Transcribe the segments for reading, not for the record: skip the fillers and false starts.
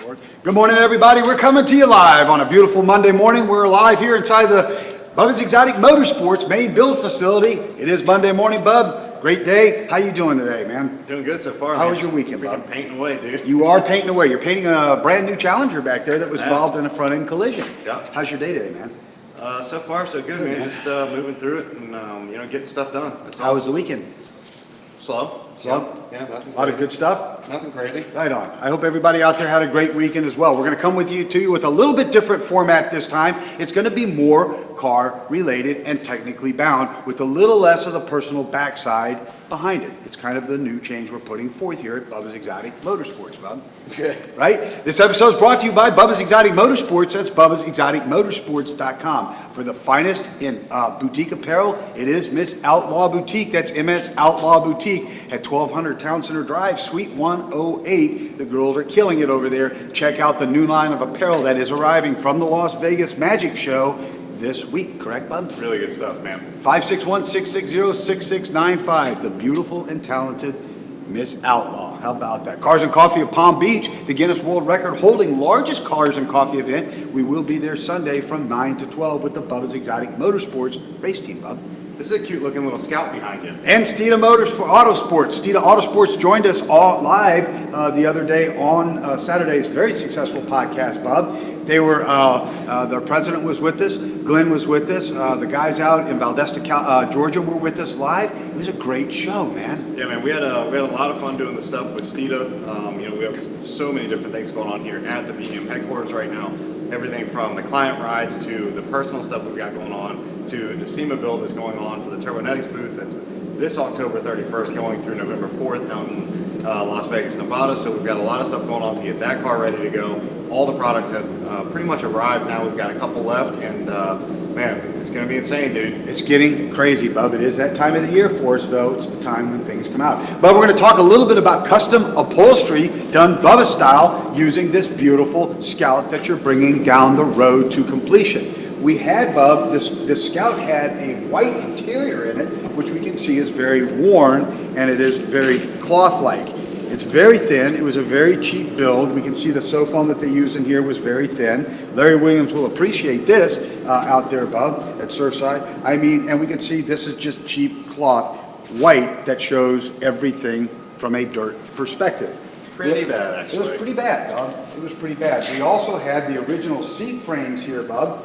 Lord. Good morning, everybody. We're coming to you live on a beautiful Monday morning. We're live here inside the Bubba's Exotic Motorsports main build facility. It is Monday morning, Bub. Great day. How you doing today, man? Doing good so far. How was your weekend, Bub? Painting away, dude. You are painting away. You're painting a brand new Challenger back there that was involved in a front end collision. Yeah. How's your day today, man? So far, so good, man. Just moving through it and getting stuff done. How was the weekend? Slow. Yeah, nothing crazy. A lot of good stuff? Nothing crazy. Right on. I hope everybody out there had a great weekend as well. We're going to come to you with a little bit different format this time. It's going to be more car related and technically bound with a little less of the personal backside behind it. It's kind of the new change we're putting forth here at Bubba's Exotic Motorsports, Bub. Okay. Right? This episode is brought to you by Bubba's Exotic Motorsports. That's BubbasExoticMotorsports.com. For the finest in boutique apparel, it is Miss Outlaw Boutique. That's MS Outlaw Boutique at 1200 Town Center Drive, Suite 108. The girls are killing it over there. Check out the new line of apparel that is arriving from the Las Vegas Magic Show this week. Correct, Bub? Really good stuff, man. 561-660-6695. The beautiful and talented Miss Outlaw. How about that? Cars and Coffee of Palm Beach, the Guinness World Record holding largest cars and coffee event. We will be there Sunday from 9 to 12 with the Bubba's Exotic Motorsports race team, Bub. This is a cute looking little Scout behind you. And Steeda Autosports. Steeda Autosports joined us all live the other day on Saturday's very successful podcast, Bob. They were, their president was with us, Glenn was with us, the guys out in Valdosta, Georgia were with us live. It was a great show, man. Yeah, man, we had a lot of fun doing the stuff with Steeda. We have so many different things going on here at the BM headquarters right now. Everything from the client rides to the personal stuff we've got going on to the SEMA build that's going on for the Turbonetics booth. That's this October 31st going through November 4th out in Las Vegas, Nevada. So we've got a lot of stuff going on to get that car ready to go. All the products have pretty much arrived now. We've got a couple left, and man, it's going to be insane, dude. It's getting crazy, Bub. It is that time of the year for us, though. It's the time when things come out. But we're going to talk a little bit about custom upholstery done Bubba style using this beautiful Scout that you're bringing down the road to completion. We had, Bub, this Scout had a white interior in it, which we can see is very worn, and it is very cloth-like. It's very thin. It was a very cheap build. We can see the foam that they use in here was very thin. Larry Williams will appreciate this out there above at Surfside. I mean, and we can see this is just cheap cloth, white, that shows everything from a dirt perspective. Pretty bad, actually. It was pretty bad, Bub. It was pretty bad. We also had the original seat frames here, Bub.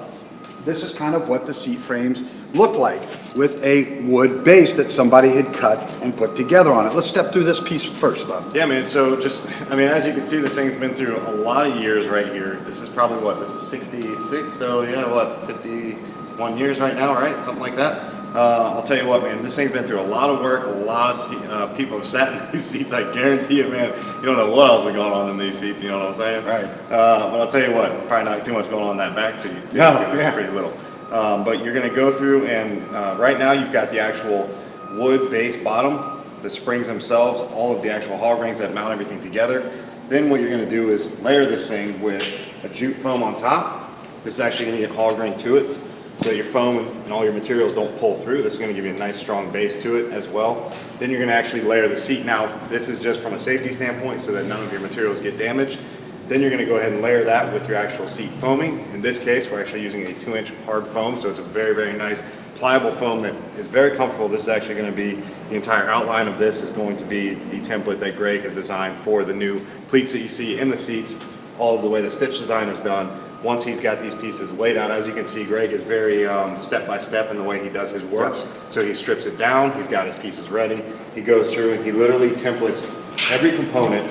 This is kind of what the seat frames look like with a wood base that somebody had cut and put together on it. Let's step through this piece first, Bub. Yeah, man. So as you can see, this thing's been through a lot of years right here. This is probably this is 66. So yeah, 51 years right now, right? Something like that. I'll tell you what, man, this thing's been through a lot of work. A lot of people have sat in these seats. I guarantee you, man, you don't know what else is going on in these seats. You know what I'm saying? Right. But I'll tell you what, probably not too much going on in that back seat. Too, no, it's pretty little. But you're going to go through, and right now you've got the actual wood base bottom, the springs themselves, all of the actual hog rings that mount everything together. Then what you're going to do is layer this thing with a jute foam on top. This is actually going to get hog ring to it, so that your foam and all your materials don't pull through. This is going to give you a nice strong base to it as well. Then you're going to actually layer the seat. Now, this is just from a safety standpoint so that none of your materials get damaged. Then you're going to go ahead and layer that with your actual seat foaming. In this case, we're actually using a 2-inch hard foam, so it's a very, very nice pliable foam that is very comfortable. This is actually going to be, the entire outline of this is going to be the template that Greg has designed for the new pleats that you see in the seats, all of the way the stitch design is done. Once he's got these pieces laid out, as you can see, Greg is very step-by-step in the way he does his work. Yes. So he strips it down, he's got his pieces ready, he goes through and he literally templates every component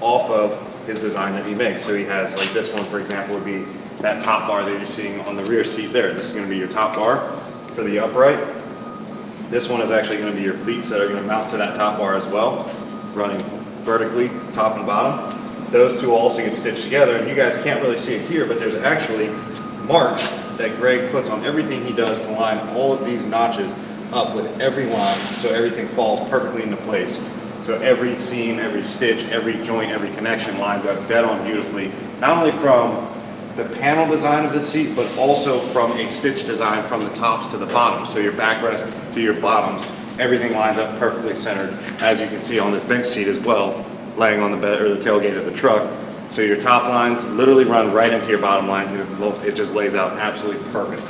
off of his design that he makes. So he has, like this one, for example, would be that top bar that you're seeing on the rear seat there. This is going to be your top bar for the upright. This one is actually going to be your pleats that are going to mount to that top bar as well, running vertically, top and bottom. Those two will also get stitched together, and you guys can't really see it here, but there's actually marks that Greg puts on everything he does to line all of these notches up with every line so everything falls perfectly into place. So every seam, every stitch, every joint, every connection lines up dead on beautifully, not only from the panel design of the seat, but also from a stitch design from the tops to the bottoms. So your backrest to your bottoms, everything lines up perfectly centered, as you can see on this bench seat as well, laying on the bed or the tailgate of the truck. So your top lines literally run right into your bottom lines. It just lays out absolutely perfect.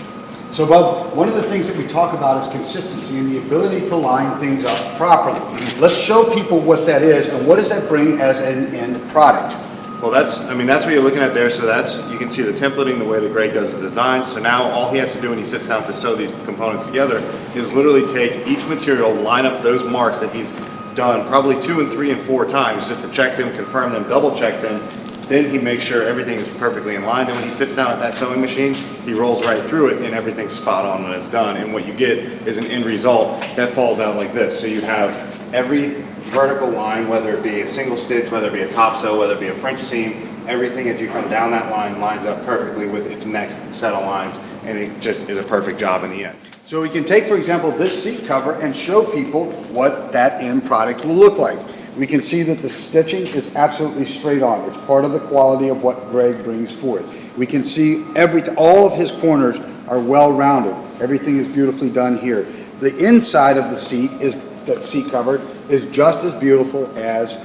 So, Bub, one of the things that we talk about is consistency and the ability to line things up properly. Let's show people what that is and what does that bring as an end product. Well, that's what you're looking at there. So you can see the templating, the way that Greg does the design. So now all he has to do when he sits down to sew these components together is literally take each material, line up those marks that he's done probably 2 and 3 and 4 times just to check them, confirm them, double check them. Then he makes sure everything is perfectly in line. Then when he sits down at that sewing machine, he rolls right through it and everything's spot on when it's done. And what you get is an end result that falls out like this. So you have every vertical line, whether it be a single stitch, whether it be a top sew, whether it be a French seam, everything as you come down that line lines up perfectly with its next set of lines, and it just is a perfect job in the end. So we can take, for example, this seat cover and show people what that end product will look like. We can see that the stitching is absolutely straight on. It's part of the quality of what Greg brings forth. We can see everything, all of his corners are well rounded. Everything is beautifully done here. The inside of the seat cover is just as beautiful as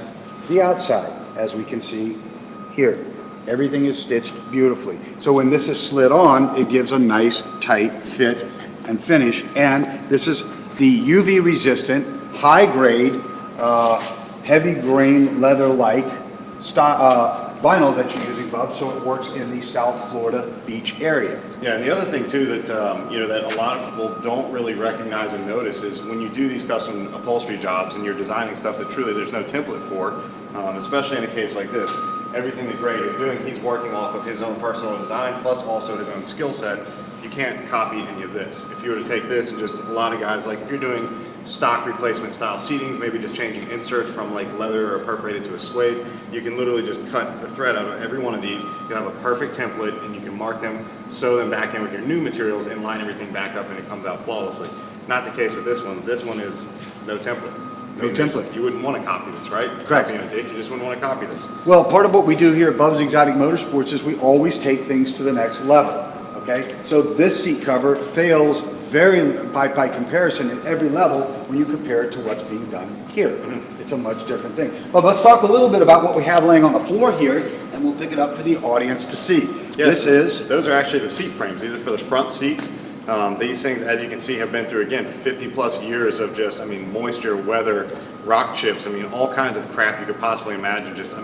the outside, as we can see here. Everything is stitched beautifully. So when this is slid on, it gives a nice tight fit and finish. And this is the UV resistant, high grade, heavy grain leather-like vinyl that you're using, Bub, so it works in the South Florida beach area. Yeah, and the other thing too that that a lot of people don't really recognize and notice is when you do these custom upholstery jobs and you're designing stuff that truly there's no template for, especially in a case like this. Everything that Greg is doing, he's working off of his own personal design plus also his own skill set. You can't copy any of this. If you were to take this and just a lot of guys, like if you're doing stock replacement style seating, maybe just changing inserts from like leather or perforated to a suede, you can literally just cut the thread out of every one of these. You'll have a perfect template and you can mark them, sew them back in with your new materials and line everything back up and it comes out flawlessly. Not the case with this one. This one is no template. No template. You wouldn't want to copy this, right? Correct. Copying a dick, you just wouldn't want to copy this. Well, part of what we do here at Bub's Exotic Motorsports is we always take things to the next level, okay? So this seat cover fails by comparison at every level when you compare it to what's being done here. Mm-hmm. It's a much different thing. But let's talk a little bit about what we have laying on the floor here, and we'll pick it up for the audience to see. Yes, those are actually the seat frames. These are for the front seats. These things, as you can see, have been through, again, 50 plus years of just, moisture, weather, rock chips, all kinds of crap you could possibly imagine. Just,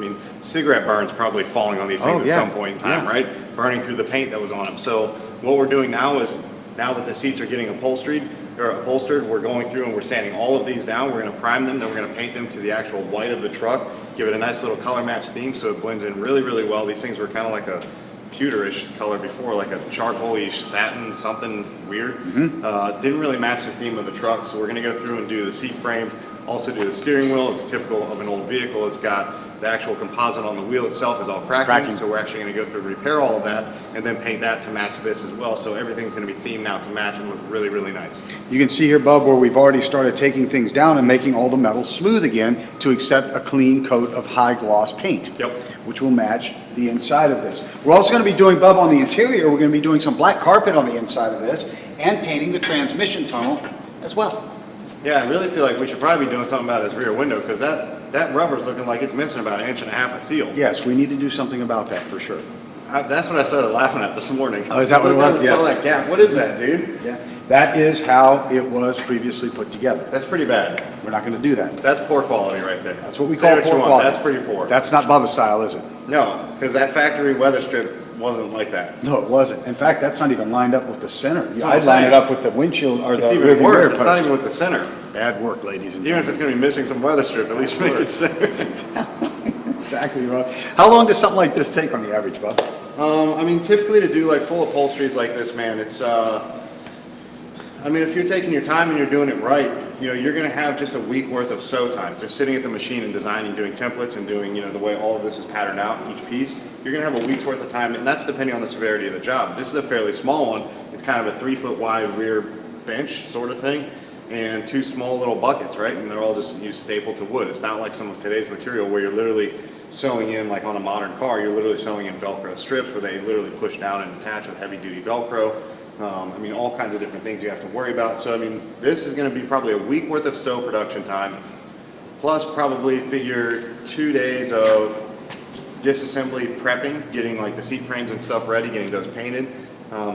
cigarette burns probably falling on these things at some point in time, right? Burning through the paint that was on them. So what we're doing now is, now that the seats are getting upholstered, we're going through and we're sanding all of these down. We're going to prime them, then we're going to paint them to the actual white of the truck, give it a nice little color match theme so it blends in really, really well. These things were kind of like a pewterish color before, like a charcoal-ish satin, something weird. Mm-hmm. Didn't really match the theme of the truck, so we're going to go through and do the seat frame, also do the steering wheel. It's typical of an old vehicle. It's got the actual composite on the wheel itself is all cracking. So we're actually going to go through and repair all of that and then paint that to match this as well. So everything's going to be themed now to match and look really, really nice. You can see here, Bub, where we've already started taking things down and making all the metal smooth again to accept a clean coat of high gloss paint. Yep. Which will match the inside of this. We're also going to be doing, Bub, on the interior, we're going to be doing some black carpet on the inside of this and painting the transmission tunnel as well. Yeah, I really feel like we should probably be doing something about his rear window because that rubber's looking like it's missing about 1.5 inches of seal. Yes, we need to do something about that for sure. That's what I started laughing at this morning. Oh, is that what it was? Yeah. That gap. What is that, dude? Yeah, that is how it was previously put together. That's pretty bad. We're not going to do that. That's poor quality right there. That's what we call poor quality. That's pretty poor. That's not Bubba style, is it? No, because that factory weather strip wasn't like that. No, it wasn't. In fact, that's not even lined up with the center. I'd line it up with the windshield or it's the even worse. It's not even with the center. Bad work, ladies and gentlemen. Even if it's going to be missing some weather strip, at least make it center. Exactly, Rob. How long does something like this take on the average, Bub? Typically to do like full upholsteries like this, man, it's, if you're taking your time and you're doing it right, you're going to have just a week worth of sew time, just sitting at the machine and designing, doing templates and doing, the way all of this is patterned out in each piece. You're going to have a week's worth of time, and that's depending on the severity of the job. This is a fairly small one. It's kind of a 3-foot wide rear bench sort of thing, and 2 small little buckets, right? And they're all just used stapled to wood. It's not like some of today's material where you're literally sewing in, like on a modern car, you're literally sewing in Velcro strips where they literally push down and attach with heavy duty Velcro. All kinds of different things you have to worry about. So, this is going to be probably a week worth of sew production time, plus probably figure 2 days of disassembly prepping, getting like the seat frames and stuff ready, getting those painted.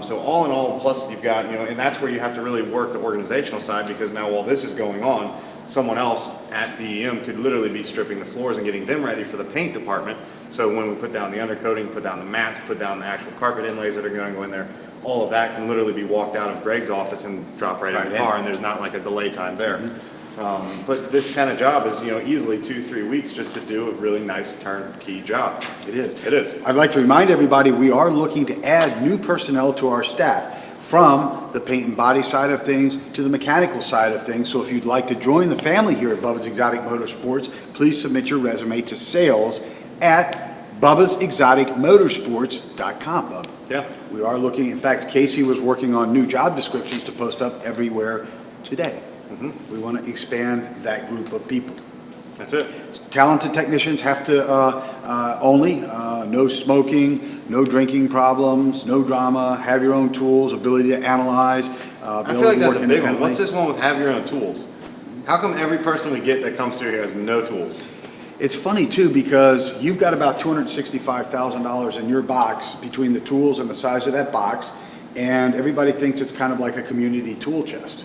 So all in all, plus you've got, and that's where you have to really work the organizational side, because now while this is going on, someone else at BEM could literally be stripping the floors and getting them ready for the paint department. So when we put down the undercoating, put down the mats, put down the actual carpet inlays that are going to go in there, all of that can literally be walked out of Greg's office and drop right in the car, and there's not like a delay time there. But this kind of job is, easily 2-3 weeks just to do a really nice turnkey job. It is. It is. I'd like to remind everybody, we are looking to add new personnel to our staff, from the paint and body side of things to the mechanical side of things. So if you'd like to join the family here at Bubba's Exotic Motorsports, please submit your resume to sales at bubbasexoticmotorsports.com, Bubba. Yeah. We are looking, in fact, Casey was working on new job descriptions to post up everywhere today. We want to expand that group of people. That's it. Talented technicians have to no smoking, no drinking problems, no drama, have your own tools, ability to analyze. I feel like that's a big one. What's this one with have your own tools? How come every person we get that comes through here has no tools? It's funny too, because you've got about $265,000 in your box between the tools and the size of that box, and everybody thinks it's kind of like a community tool chest.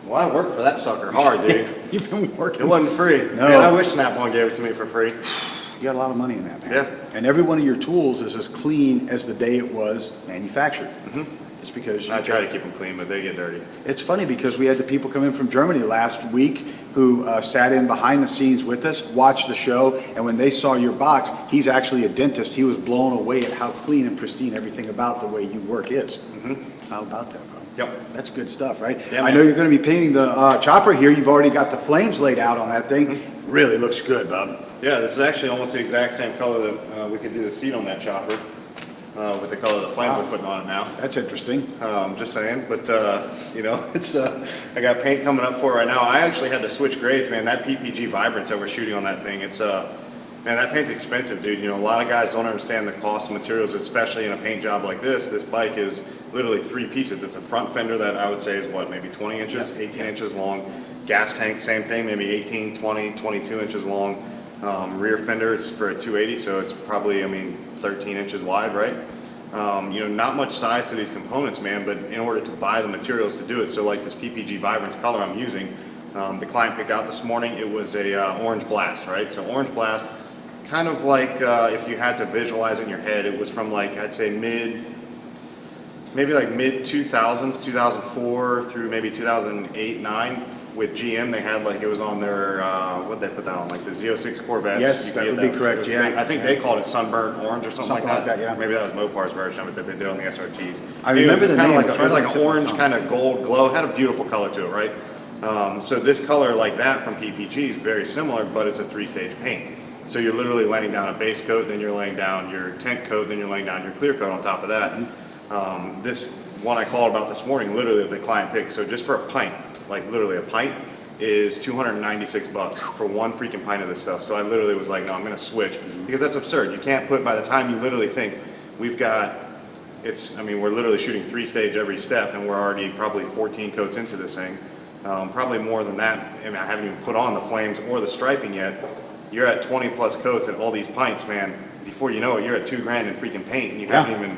Well, I worked for that sucker hard, dude. You've been working. It wasn't free. No. Man, I wish Snap-on gave it to me for free. You got a lot of money in that, man. Yeah. And every one of your tools is as clean as the day it was manufactured. It's because I try to keep them clean, but they get dirty. It's funny because we had the people come in from Germany last week who sat in behind the scenes with us, watched the show, and when they saw your box, he's actually a dentist. He was blown away at how clean and pristine everything about the way you work is. How about that, bro? Yep. That's good stuff, right? Yeah, I know you're going to be painting the chopper here. You've already got the flames laid out on that thing. Really looks good, bub. Yeah, this is actually almost the exact same color that we could do the seat on that chopper with the color of the flames we're putting on it now. That's interesting. Just saying, but it's I got paint coming up for it right now. I actually had to switch grades, man. That PPG Vibrance that we're shooting on that thing, it's man, that paint's expensive, dude. A lot of guys don't understand the cost of materials, especially in a paint job like this. This bike is literally 3 pieces. It's a front fender that I would say is what, maybe 20 inches, 18 inches long. Gas tank, same thing, maybe 18, 20, 22 inches long. Rear fender is for a 280, so it's probably, 13 inches wide, right? Not much size to these components, man, but in order to buy the materials to do it, so like this PPG Vibrance color I'm using, the client picked out this morning, it was a Orange Blast, right? So Orange Blast, kind of like if you had to visualize it in your head, it was from like, I'd say maybe like mid 2000s, 2004 through maybe 2008, 9. With GM, they had like, it was on their, what did they put that on? Like the Z06 Corvettes. Yes, that would be correct, yeah. I think they called it Sunburnt Orange or something like that. Yeah. Maybe that was Mopar's version of it that they did on the SRTs. I remember the name. It was like an orange kind of gold glow. It had a beautiful color to it, right? So this color like that from PPG is very similar, but it's a 3-stage paint. So you're literally laying down a base coat, then you're laying down your tint coat, then you're laying down your clear coat on top of that. This one I called about this morning, literally the client picked, so just for a pint, like literally a pint, is $296 for one freaking pint of this stuff. So I literally was like, no, I'm going to switch, because that's absurd. You can't put, by the time you literally think, we're literally shooting 3-stage every step, and we're already probably 14 coats into this thing. Probably more than that. I haven't even put on the flames or the striping yet. You're at 20 plus coats at all these pints, man. Before you know it, you're at $2,000 in freaking paint, and you haven't even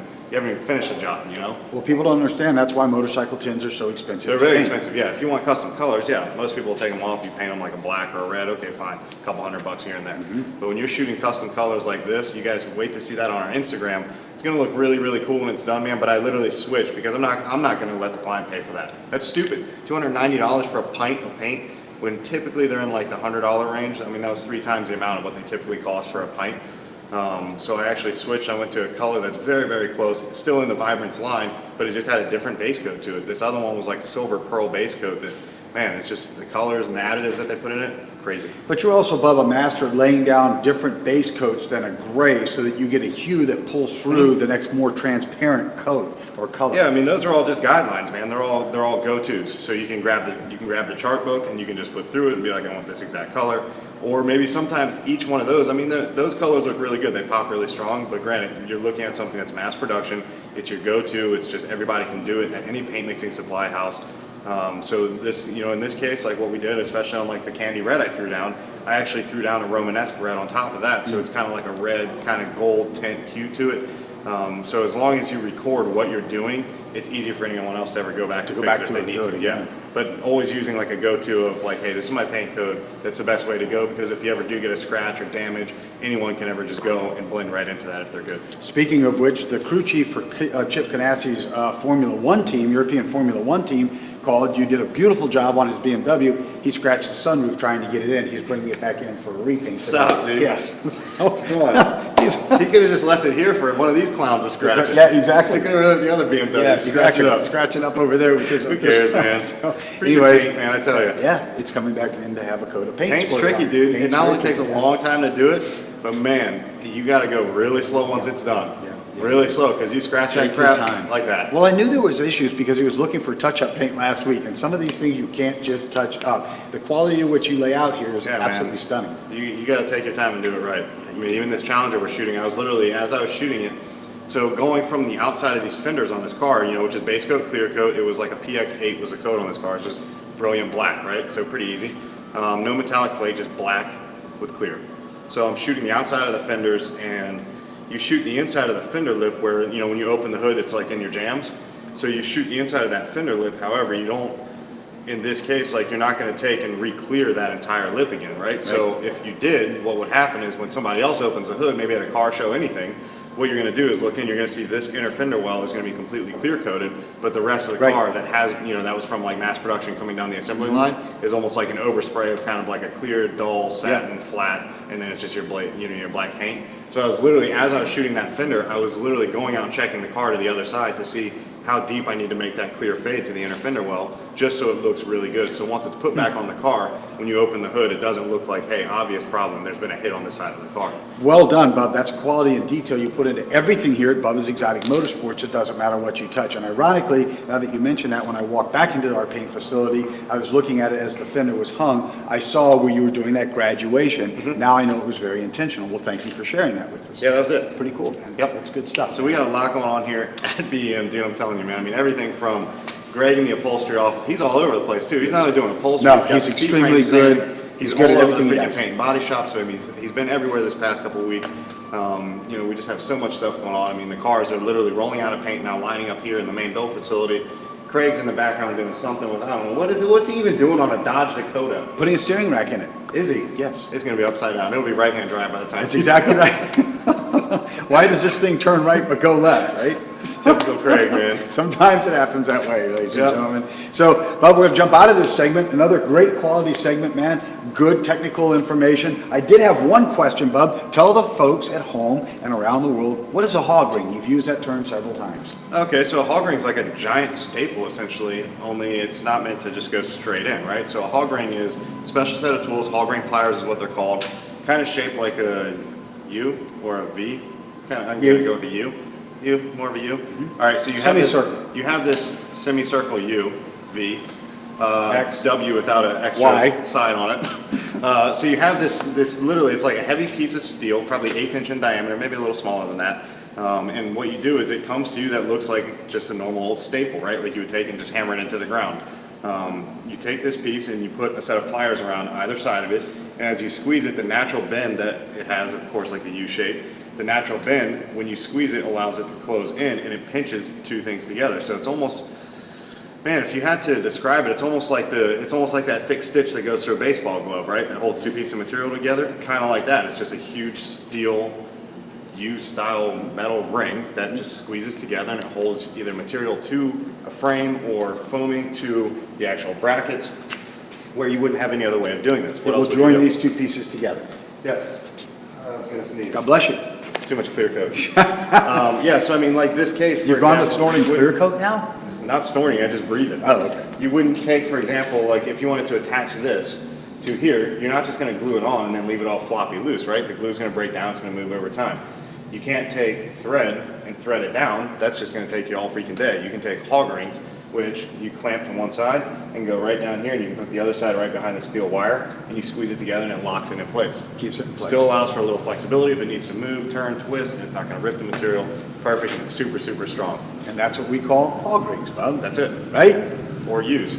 finished the job, Well, people don't understand. That's why motorcycle tins are so expensive. They're very expensive, yeah. If you want custom colors, yeah, most people will take them off. You paint them like a black or a red, okay, fine. A couple $100 here and there. But when you're shooting custom colors like this, you guys wait to see that on our Instagram. It's gonna look really, really cool when it's done, man. But I literally switch because I'm not gonna let the client pay for that. That's stupid. $290 for a pint of paint when typically they're in like the $100 range. That was 3 times the amount of what they typically cost for a pint. So I actually switched. I went to a color that's very, very close. It's still in the Vibrance line, but it just had a different base coat to it. This other one was like a silver pearl base coat that, man, it's just the colors and the additives that they put in it, crazy. But you're also, Bubba, master at laying down different base coats than a gray so that you get a hue that pulls through the next more transparent coat or color. Yeah, those are all just guidelines, man. They're all go-tos. So you can grab the chart book and you can just flip through it and be like, I want this exact color. Or maybe sometimes each one of those, those colors look really good. They pop really strong, but granted, you're looking at something that's mass production. It's your go-to. It's just everybody can do it at any paint mixing supply house. So this, in this case, like what we did, especially on like the candy red I threw down, I actually threw down a Romanesque red on top of that. So it's kind of like a red kind of gold tint hue to it. So as long as you record what you're doing, it's easy for anyone else to ever go back to fix it if they need to. Yeah. But always using like a go-to of like, hey, this is my paint code. That's the best way to go, because if you ever do get a scratch or damage, anyone can ever just go and blend right into that if they're good. Speaking of which, the crew chief for Chip Ganassi's Formula One team, European Formula One team, called. You did a beautiful job on his BMW. He scratched the sunroof trying to get it in. He's bringing it back in for a repaint. Stop, dude. Yes. Come on. He could have just left it here for one of these clowns to scratch it. Yeah, exactly. Stick it over the other BMW. Yeah, scratch it up. Scratch it up over there. Because who cares, man? So, Pretty good paint, man, I tell you. Yeah, it's coming back in to have a coat of paint. Paint's tricky, dude. Paint's it not only tricky, takes a long time to do it, but man, you got to go really slow once it's done. Yeah. Really slow, because you scratch that crap like that. Well, I knew there was issues because he was looking for touch-up paint last week, and some of these things you can't just touch up. The quality of what you lay out here is absolutely stunning. You got to take your time and do it right. I mean, even this Challenger we're shooting, I was literally, as I was shooting it, so going from the outside of these fenders on this car, which is base coat, clear coat, it was like a PX8 was the coat on this car. It's just brilliant black, right? So pretty easy. No metallic flake, just black with clear. So I'm shooting the outside of the fenders, and you shoot the inside of the fender lip where, when you open the hood, it's like in your jams. So you shoot the inside of that fender lip. However, you don't, in this case, like you're not going to take and re-clear that entire lip again, right? So if you did, what would happen is when somebody else opens the hood, maybe at a car show, anything, what you're going to do is look in, you're going to see this inner fender well is going to be completely clear coated, but the rest of the car that has, that was from like mass production coming down the assembly line is almost like an overspray of kind of like a clear, dull, satin, flat, and then it's just your your black paint. So I was literally, as I was shooting that fender, I was literally going out and checking the car to the other side to see how deep I need to make that clear fade to the inner fender well, just so it looks really good. So once it's put back on the car, when you open the hood, it doesn't look like, hey, obvious problem, there's been a hit on the side of the car. Well done, Bub. That's quality and detail you put into everything here at Bubba's Exotic Motorsports. It doesn't matter what you touch. And ironically, now that you mentioned that, when I walked back into our paint facility, I was looking at it as the fender was hung. I saw where you were doing that graduation. Now I know it was very intentional. Well, thank you for sharing that with us. Yeah, that was it. Pretty cool, man. Yep. That's good stuff. So we got a lot going on here at BM, dude, I'm telling you, man. I mean, everything from Greg in the upholstery office. He's all over the place, too. He's not only doing upholstery. No, he's extremely good. He's all over the freaking paint body shop. So I mean, he's been everywhere this past couple of weeks. We just have so much stuff going on. I mean, the cars are literally rolling out of paint now, lining up here in the main build facility. Craig's in the background doing something with, I don't know, what's he even doing on a Dodge Dakota? Putting a steering rack in it. Is he? Yes. It's going to be upside down. It'll be right-hand drive by the time. That's exactly right. Why does this thing turn right but go left, right? Typical Craig, man. Sometimes it happens that way, ladies and gentlemen. So, Bub, we're going to jump out of this segment. Another great quality segment, man. Good technical information. I did have one question, Bub. Tell the folks at home and around the world, what is a hog ring? You've used that term several times. Okay, so a hog ring is like a giant staple, essentially, only it's not meant to just go straight in, right? So a hog ring is a special set of tools. Hog ring pliers is what they're called. Kind of shaped like a U or a V. I'm going to go with a U. U, more of a U. All right, so you have this semicircle U, V, X, W without an extra Y side on it. So you have this literally, it's like a heavy piece of steel, probably 1/8 inch in diameter, maybe a little smaller than that. And what you do is it comes to you that looks like just a normal old staple, right? Like you would take and just hammer it into the ground. You take this piece and you put a set of pliers around either side of it, and as you squeeze it, the natural bend that it has, of course, like the U shape, the natural bend, when you squeeze it, allows it to close in, and it pinches two things together. So it's almost, man, if you had to describe it, it's almost like that thick stitch that goes through a baseball glove, right? That holds two pieces of material together, kind of like that. It's just a huge steel U-style metal ring that just squeezes together, and it holds either material to a frame or foaming to the actual brackets, where you wouldn't have any other way of doing this. What else would join these two pieces together? Yeah. I was going to sneeze. God bless you. Too much clear coat. Yeah, so I mean, like this case, for You've gone to snorting clear coat now? Not snorting, I just breathe it. Oh, okay. You wouldn't take, for example, like if you wanted to attach this to here, you're not just going to glue it on and then leave it all floppy loose, right? The glue's going to break down, it's going to move over time. You can't take thread and thread it down. That's just going to take you all freaking day. You can take hog rings, which you clamp to one side and go right down here, and you can put the other side right behind the steel wire, and you squeeze it together and it locks it in place. Keeps it in place. Still allows for a little flexibility if it needs to move, turn, twist, and it's not going to rip the material. Perfect, and it's super, super strong. And that's what we call hog rings, Bub. That's it. Right? Or use.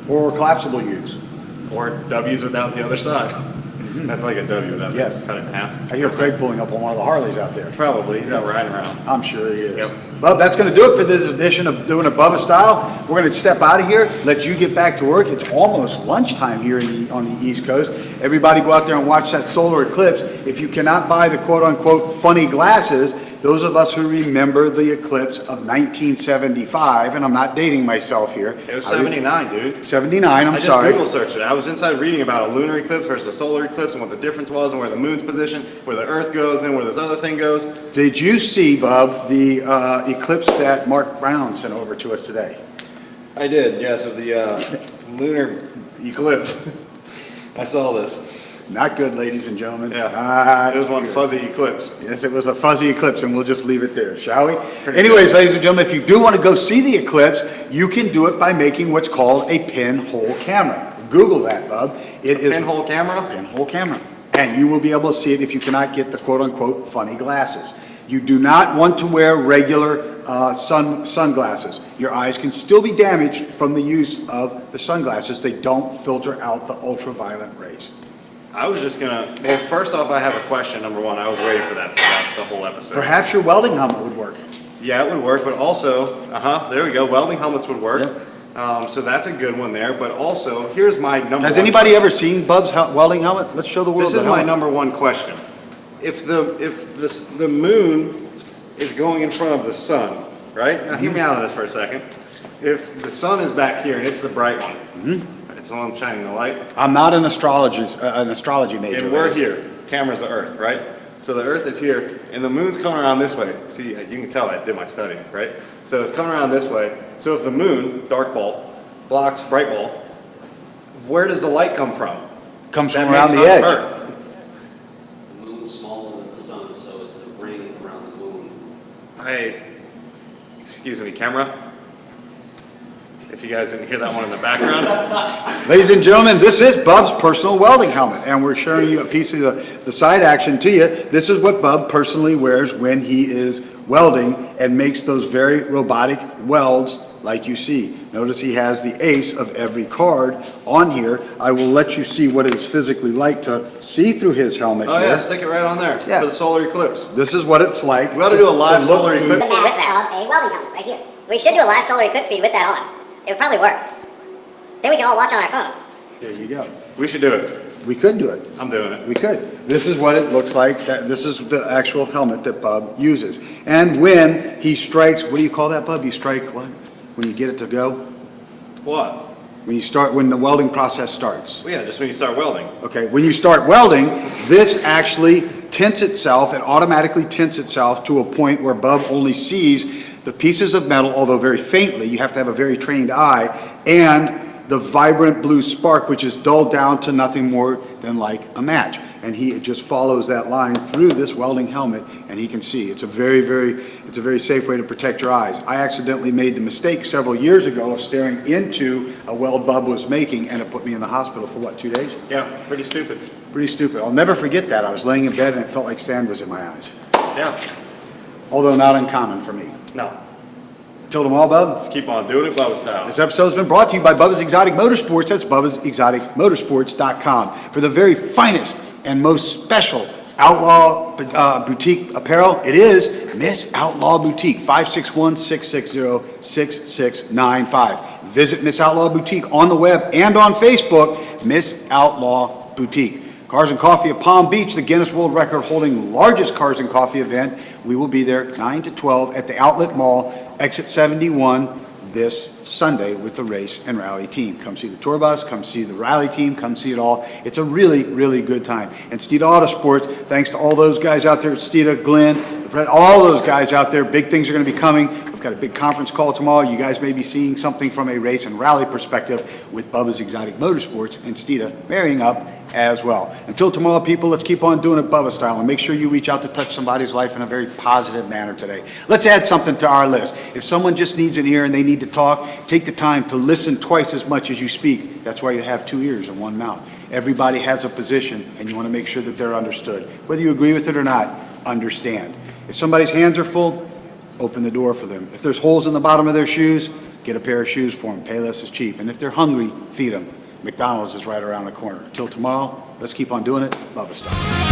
or collapsible U's. Or W's without the other side. That's like a W without Yes. cut it in half. I hear Craig pulling up on one of the Harleys out there. Probably. He's out riding around. I'm sure he is. Yep. Well, that's going to do it for this edition of Doing It Bubba Style. We're going to step out of here, let you get back to work. It's almost lunchtime here on the East Coast. Everybody go out there and watch that solar eclipse. If you cannot buy the quote-unquote funny glasses, those of us who remember the eclipse of 1975, and I'm not dating myself here. It was 79, dude. 79, I sorry. just Google searched it. I was inside reading about a lunar eclipse versus a solar eclipse and what the difference was and where the moon's position, where the earth goes and where this other thing goes. Did you see, Bub, the eclipse that Mark Brown sent over to us today? I did, yes, of the lunar eclipse. I saw this. Not good, ladies and gentlemen. Yeah, it was one fuzzy eclipse. Yes, it was a fuzzy eclipse, and we'll just leave it there, shall we? Anyways, ladies and gentlemen, if you do want to go see the eclipse, you can do it by making what's called a pinhole camera. Google that, Bub. It is Pinhole camera? pinhole camera. And you will be able to see it if you cannot get the quote-unquote funny glasses. You do not want to wear regular sunglasses. Your eyes can still be damaged from the use of the sunglasses. They don't filter out the ultraviolet rays. I was just gonna, well, first off, I have a question, number one. I was waiting for that the whole episode. Perhaps your welding helmet would work. Yeah, it would work, but also, there we go, welding helmets would work. Yep. So that's a good one there, but also, here's my number one. Has anybody ever seen Bub's welding helmet? Let's show the world This the is my helmet. number one question. If the moon is going in front of the sun, right? Now hear me out on this for a second. If the sun is back here and it's the bright one, it's the one shining the light, I'm not an astrology major. and we're here, camera's the earth, right? So the earth is here, and the moon's coming around this way. See, you can tell I did my studying, right? So it's coming around this way. So if the moon, dark ball, blocks bright ball, where does the light come from? Comes That from around makes the us edge. hurt. The moon's smaller than the sun, so it's the ring around the moon. Excuse me, camera. If you guys didn't hear that one in the background. Ladies and gentlemen, this is Bub's personal welding helmet, and we're showing you a piece of the side action to you. This is what Bub personally wears when he is welding and makes those very robotic welds like you see. Notice he has the ace of every card on here. I will let you see what it is physically like to see through his helmet Oh here. yeah, stick it right on there Yeah. for the solar eclipse. This is what it's like. We ought to do a live to look solar through- eclipse. With that of a welding helmet right here. We should do a live solar eclipse feed with that on. It would probably work. Then we can all watch on our phones. There you go. We should do it. We could do it. I'm doing it. We could. This is what it looks like. This is the actual helmet that Bub uses. And when he strikes, what do you call that, Bub? You strike what? When you get it to go? What? When the welding process starts. Well, yeah, just when you start welding. Okay, when you start welding, this actually tints itself, it automatically tints itself to a point where Bub only sees the pieces of metal, although very faintly, you have to have a very trained eye, and the vibrant blue spark, which is dulled down to nothing more than like a match. And he just follows that line through this welding helmet, and he can see. It's a very safe way to protect your eyes. I accidentally made the mistake several years ago of staring into a weld Bub was making, and it put me in the hospital for what, 2 days? Yeah, pretty stupid. Pretty stupid. I'll never forget that. I was laying in bed and it felt like sand was in my eyes. Yeah. Although not uncommon for me. No. Till tomorrow, Bub. Just keep on doing it Bubba style. This episode has been brought to you by Bubba's Exotic Motorsports. That's Bubba'sExoticMotorsports.com for the very finest and most special outlaw boutique apparel. It is Miss Outlaw Boutique, 561-660-6695. Visit Miss Outlaw Boutique on the web and on Facebook, Miss Outlaw Boutique. Cars and Coffee at Palm Beach, the Guinness World Record holding largest cars and coffee event. We will be there 9 to 12 at the Outlet Mall, exit 71 this Sunday with the race and rally team. Come see the tour bus, come see the rally team, come see it all. It's a really, really good time. And Steeda Autosports, thanks to all those guys out there, Steeda, Glenn, all those guys out there, big things are going to be coming. We've got a big conference call tomorrow. You guys may be seeing something from a race and rally perspective with Bubba's Exotic Motorsports and Steeda marrying up as well. Until tomorrow, people, let's keep on doing it Bubba style and make sure you reach out to touch somebody's life in a very positive manner today. Let's add something to our list. If someone just needs an ear and they need to talk, take the time to listen twice as much as you speak. That's why you have 2 ears and 1 mouth. Everybody has a position and you want to make sure that they're understood. Whether you agree with it or not, understand. If somebody's hands are full, open the door for them. If there's holes in the bottom of their shoes, Get a pair of shoes for them. Payless is cheap. And if they're hungry, feed them. McDonald's is right around the corner. Till tomorrow, let's keep on doing it Bubba style.